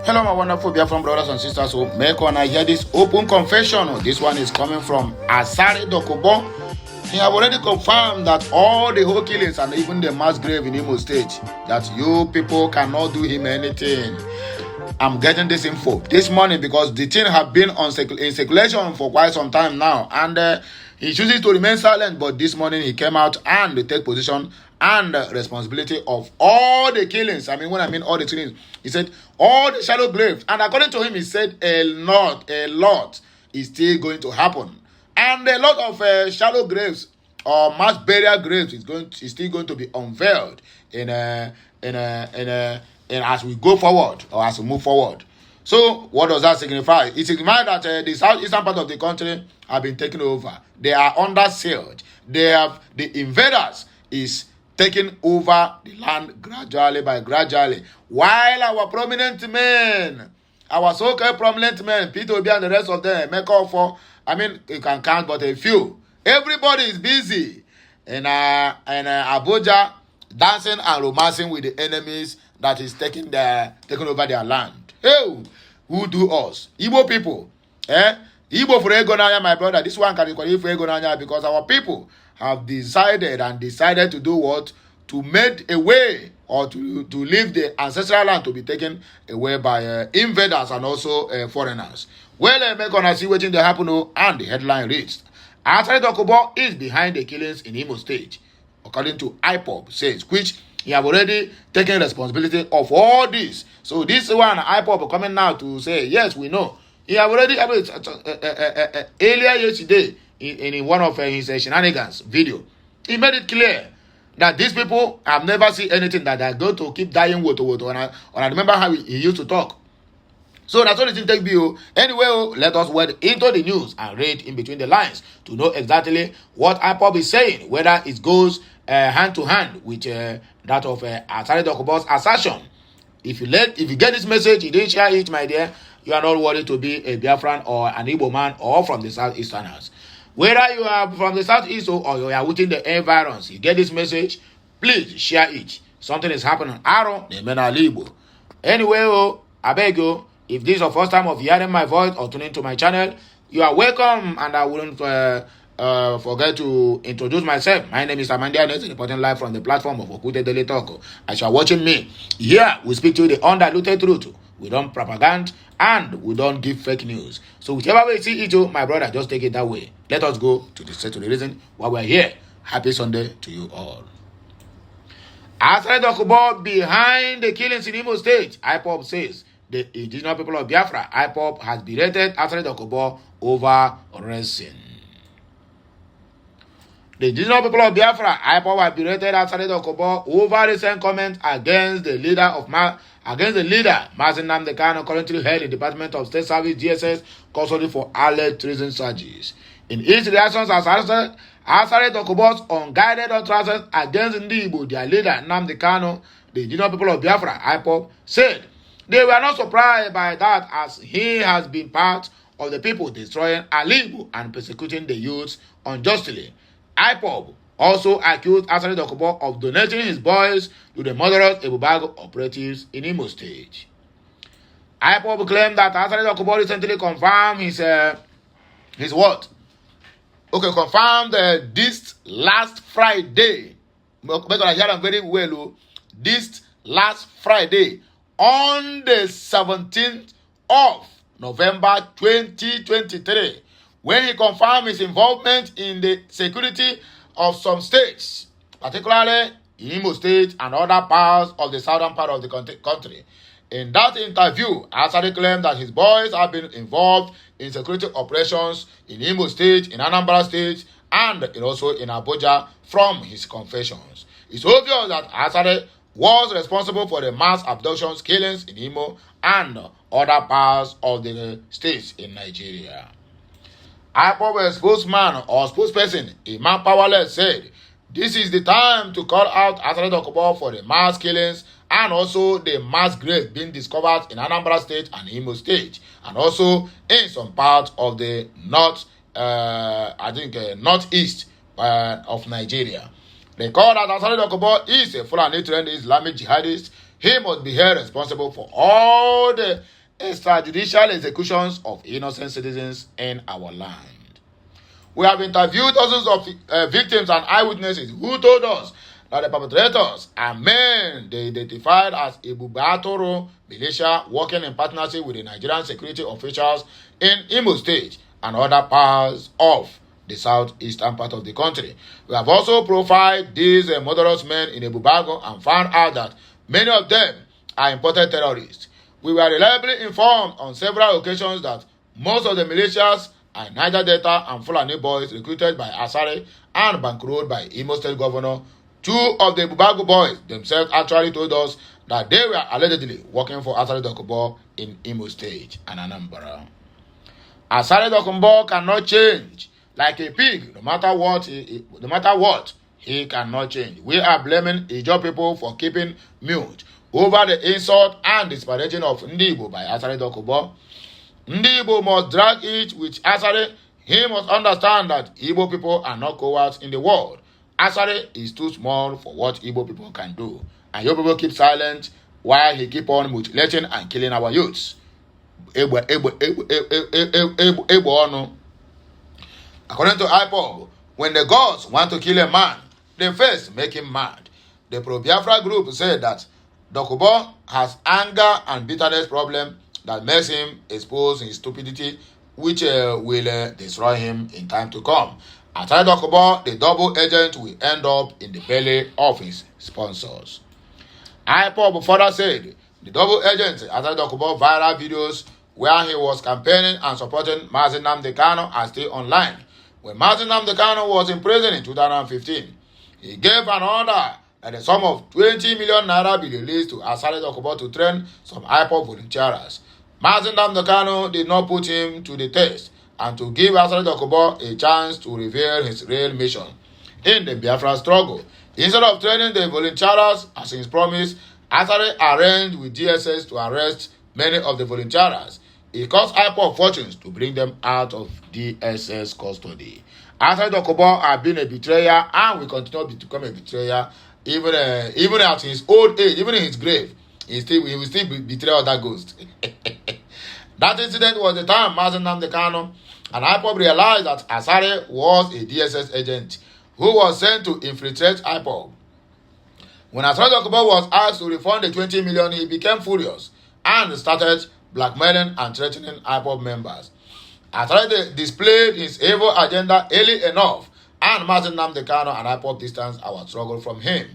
Hello, my wonderful Biafran brothers and sisters. So, make one I hear this open confession. This one is coming from DOKUBO. He have already confirmed that all the whole killings and even the mass grave in Imo State, that you people cannot do him anything. I'm getting this info this morning because the thing have been in circulation for quite some time now, and he chooses to remain silent. But this morning he came out and take position and responsibility of all the killings. I mean all the killings, he said all the shallow graves, and according to him, he said a lot is still going to happen, and a lot of shallow graves or mass burial graves is still going to be unveiled in as we go forward or as we move forward. So what does that signify? It signifies that the southeastern part of the country have been taken over. They are under siege. The invaders is taking over the land gradually by gradually. While our prominent men, our so-called prominent men, Peter Obi and the rest of them, make up for, you can count but a few. Everybody is busy in Abuja, dancing and romancing with the enemies that is taking over their land. Hey, who do us? Igbo people. Igbo for Egonanya, my brother. This one can be called for Egonanya because our people have decided to do what? To make a way or to leave the ancestral land to be taken away by invaders and also foreigners. Well, make on see what they happen, and the headline reads, DOKUBO is behind the killings in Imo State, according to IPOB says, which he have already taken responsibility of all this. So this one, IPOB coming now to say, yes, we know. He have already, earlier yesterday, in one of his shenanigans video, he made it clear that these people have never seen anything that they are going to keep dying with. And I remember how he used to talk. So that's all it take view. Anyway, let us wade into the news and read in between the lines to know exactly what IPOB is saying, whether it goes hand to hand with that of DOKUBO's assertion. If you get this message, you didn't share it, my dear, you are not worried to be a Biafran or an Igbo man or from the Southeasterners. Whether you are from the Southeast or you are within the environs, you get this message, please share it. Something is happening. Aaron, the men are Igbo. Anyway, I beg you, if this is your first time of hearing my voice or tuning to my channel, you are welcome, and I wouldn't forget to introduce myself. My name is Amandia Ness, reporting live from the platform of Okute Daily Talk. As you are watching me, here we speak to the undiluted truth. We don't propaganda and we don't give fake news. So whichever way you see it, my brother, just take it that way. Let us go to the reason why we're here. Happy Sunday to you all. DOKUBO behind the killings in Imo State, IPOB says. The indigenous people of Biafra, IPOB, has berated DOKUBO over arresting. The indigenous people of Biafra, IPOB, have berated DOKUBO over recent comments against the leader MAZI Nnamdi Kanu, currently held in the Department of State Service (DSS) custody for alleged treason charges. In its reactions as DOKUBO's unguided utterances against Ndibo, their leader Nnamdi Kanu, the indigenous people of Biafra, IPOB, said they were not surprised by that, as he has been part of the people destroying Alibu and persecuting the youths unjustly. IPOB also accused DOKUBO of donating his boys to the murderous Ebubago operatives in Imo State. IPOB claimed that DOKUBO recently confirmed his what? Okay, confirmed this last Friday. Because I hear them very well. This last Friday, on the 17th of November 2023, when he confirmed his involvement in the security of some states, particularly Imo State and other parts of the southern part of the country. In that interview, Asari claimed that his boys have been involved in security operations in Imo State, in Anambra State, and also in Abuja from his confessions. It's obvious that Asari was responsible for the mass abductions, killings in Imo and other parts of the states in Nigeria. IPOB spokesman or spokesperson Iman Powerless said, this is the time to call out DOKUBO for the mass killings and also the mass graves being discovered in Anambra State and Imo State, and also in some parts of the northeast of Nigeria. They call that DOKUBO is a Fulani trained Islamic jihadist he must be held responsible for all the extrajudicial executions of innocent citizens in our land. We have interviewed dozens of victims and eyewitnesses who told us that the perpetrators are men they identified as Ibubatoro militia working in partnership with the Nigerian security officials in Imo State and other parts of the southeastern part of the country. We have also profiled these murderous men in Ebubago and found out that many of them are imported terrorists. We were reliably informed on several occasions that most of the militias are Niger Delta and Fulani boys recruited by ASARI and bankrolled by Imo State Governor. Two of the Ebubago boys themselves actually told us that they were allegedly working for ASARI DOKUBO in Imo State and Anambra. ASARI DOKUBO cannot change. Like a pig, no matter what, he cannot change. We are blaming Ijaw people for keeping mute over the insult and disparaging of Ndibo by ASARI DOKUBO. Ndibo must drag it with ASARI. He must understand that Igbo people are not cowards in the world. ASARI is too small for what Igbo people can do. And your people keep silent while he keep on mutilating and killing our youths. According to IPOB, when the gods want to kill a man, they first make him mad. The pro-Biafra group said that DOKUBO has anger and bitterness problem that makes him expose his stupidity, which will destroy him in time to come. After DOKUBO, the double agent will end up in the belly of his sponsors. IPOB further said the double agent after DOKUBO viral videos where he was campaigning and supporting MAZI Nnamdi Kanu are still online. When MAZI Nnamdi Kanu was in prison in 2015, he gave an order that the sum of 20 million naira be released to ASARI DOKUBO to train some IPOB volunteers. MAZI Nnamdi Kanu did not put him to the test and to give ASARI DOKUBO a chance to reveal his real mission in the Biafra struggle. Instead of training the volunteers as he promised, ASARI arranged with DSS to arrest many of the volunteers. It cost IPOB fortunes to bring them out of DSS custody. ASARI DOKUBO has been a betrayer and will continue to become a betrayer even at his old age, even in his grave. He will still betray other ghosts. That incident was the time MAZI Nnamdi Kanu and IPOB realized that ASARI was a DSS agent who was sent to infiltrate IPOB. When ASARI DOKUBO was asked to refund the 20 million, he became furious and started blackmailing and threatening IPOB members. ASARI displayed his evil agenda early enough, and MAZI Nnamdi Kanu and IPOB distanced our struggle from him.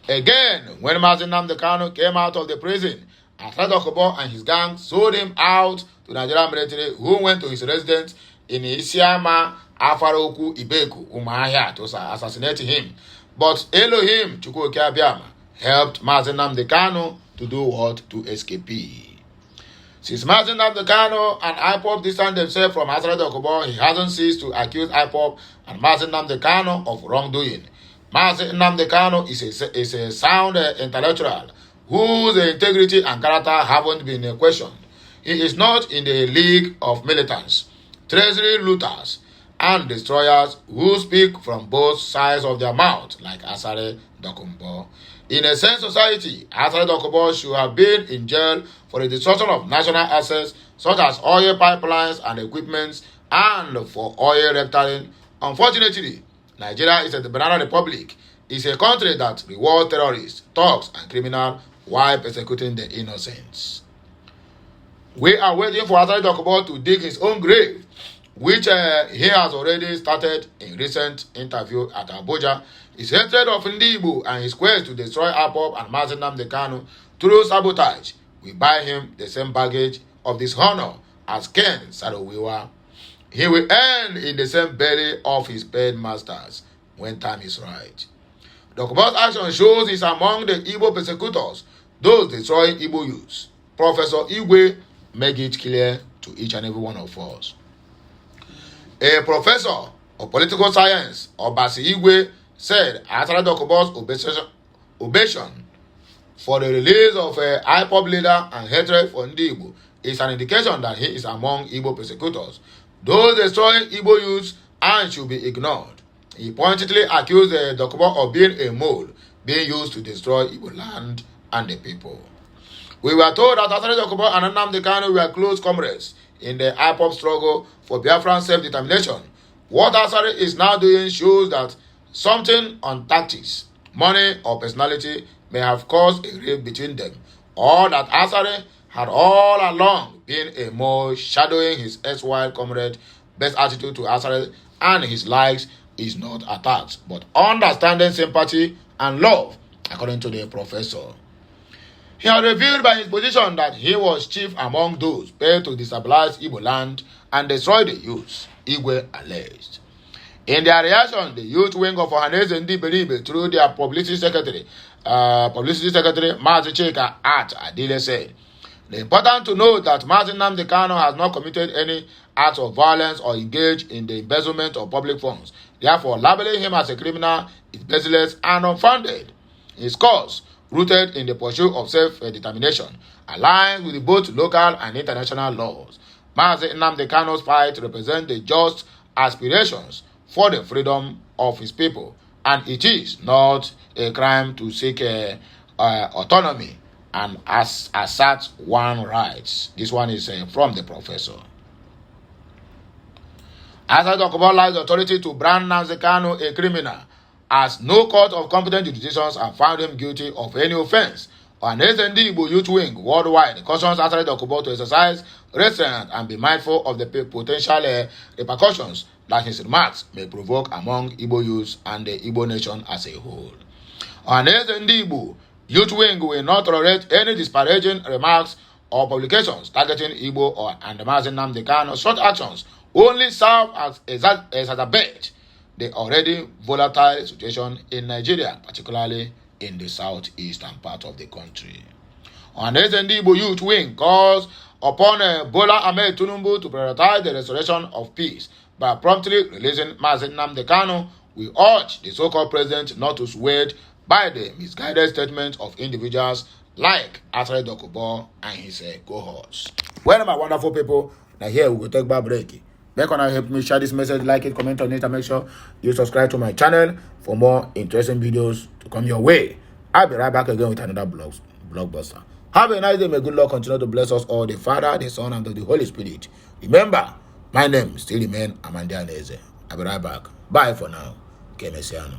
Again, when MAZI Nnamdi Kanu came out of the prison, ASARI DOKUBO and his gang sold him out to Nigerian military, who went to his residence in Isiama, Afaroku, Ibeku, Umuahia to assassinate him. But Elohim Chukwuoke Abiama helped MAZI Nnamdi Kanu to do what? To escape. Since MAZI Nnamdi Kanu and IPOB distanced themselves from ASARI DOKUBO, he hasn't ceased to accuse IPOB and MAZI Nnamdi Kanu of wrongdoing. MAZI Nnamdi Kanu is a sound intellectual whose integrity and character haven't been questioned. He is not in the league of militants, treasury looters, and destroyers who speak from both sides of their mouth like ASARI DOKUBO. In a sane society, ASARI DOKUBO should have been in jail for the destruction of national assets such as oil pipelines and equipments and for oil reptiling. Unfortunately, Nigeria is a banana republic. It's a country that rewards terrorists, thugs, and criminals while persecuting the innocents. We are waiting for ASARI DOKUBO to dig his own grave, which he has already started in recent interview at Abuja. His hatred of Ndibo and his quest to destroy IPOB and MAZI Nnamdi Kanu through sabotage will buy him the same baggage of dishonor as Ken Saro-Wiwa. He will end in the same belly of his paid masters when time is right. DOKUBO's action shows he's among the Igbo persecutors, those destroying Igbo youths. Professor Igwe make it clear to each and every one of us. A professor of political science, Obasi Igwe, said ASARI DOKUBO's obsession for the release of a IPOB leader and hatred for Ndibo is an indication that he is among Igbo persecutors, those destroying Igbo youths, and should be ignored. He pointedly accused DOKUBO of being a mole being used to destroy Igbo land and the people. We were told that Asari DOKUBO and Nnamdi Kanu were close comrades in the IPOB struggle for Biafran self-determination. What Asari is now doing shows that something on tactics, money, or personality may have caused a rift between them, or that Asari had all along been a more shadowing his erstwhile comrade. Best attitude to Asari and his likes is not attached, but understanding, sympathy, and love, according to the professor. He had revealed by his position that he was chief among those paid to destabilize Igbo land and destroy the youths, Igwe alleged. In their reaction, the youth wing of Ohaneze Ndi Beribe, through their publicity secretary, MAZI Chika at Adile, said, "It's important to note that MAZI Nnamdi Kanu has not committed any acts of violence or engaged in the embezzlement of public funds. Therefore, labeling him as a criminal is baseless and unfounded. His cause, rooted in the pursuit of self-determination, aligns with both local and international laws. MAZI Nnamdi Kanu's fight represents the just aspirations for the freedom of his people, and it is not a crime to seek autonomy and assert one's rights." This one is from the professor. As I talk about lies authority to brand Nnamdi Kanu a criminal, as no court of competent jurisdictions have found him guilty of any offense. Ohaneze Ndi Igbo Youth Wing worldwide cautions Asari DOKUBO to exercise restraint and be mindful of the potential repercussions that his remarks may provoke among Igbo youths and the Igbo nation as a whole. Ohaneze Ndi Igbo Youth Wing will not tolerate any disparaging remarks or publications targeting Igbo and MAZI Nnamdi Kanu. Such actions only serve as exacerbate the already volatile situation in Nigeria, particularly in the southeastern part of the country. Ohaneze Ndi Igbo Youth Wing calls upon Bola Ahmed Tinubu to prioritize the restoration of peace by promptly releasing MAZI Nnamdi Kanu. We urge the so-called president not to swayed by the misguided statements of individuals like Asari DOKUBO and his cohorts. Well, my wonderful people, now here we will take a break. Make sure help me share this message, like it, comment on it, and make sure you subscribe to my channel for more interesting videos to come your way. I'll be right back again with another blockbuster. Have a nice day. May good Lord continue to bless us all, the Father, the Son, and the Holy Spirit. Remember, my name still remains Amandi Aneze. I'll be right back. Bye for now. Kemesiano.